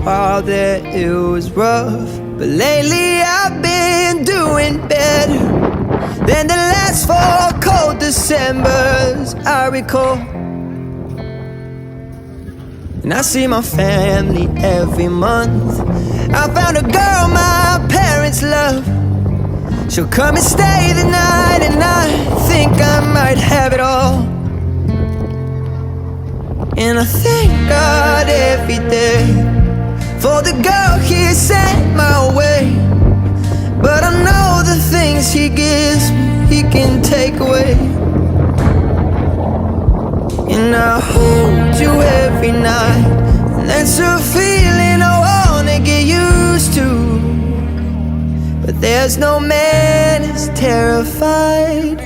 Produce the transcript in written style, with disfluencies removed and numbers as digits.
while there it was rough, but lately I've been doing better than the last 4 cold Decembers I recall. And I see my family every month. I found a girl my parents love. She'll come and stay the night, and I think I might have it all. And I thank God every day for the girl He sent my way. But I know the things He gives me, He can take away. And I hold you every night, and that's a feeling I wanna get used to. But there's no man as terrified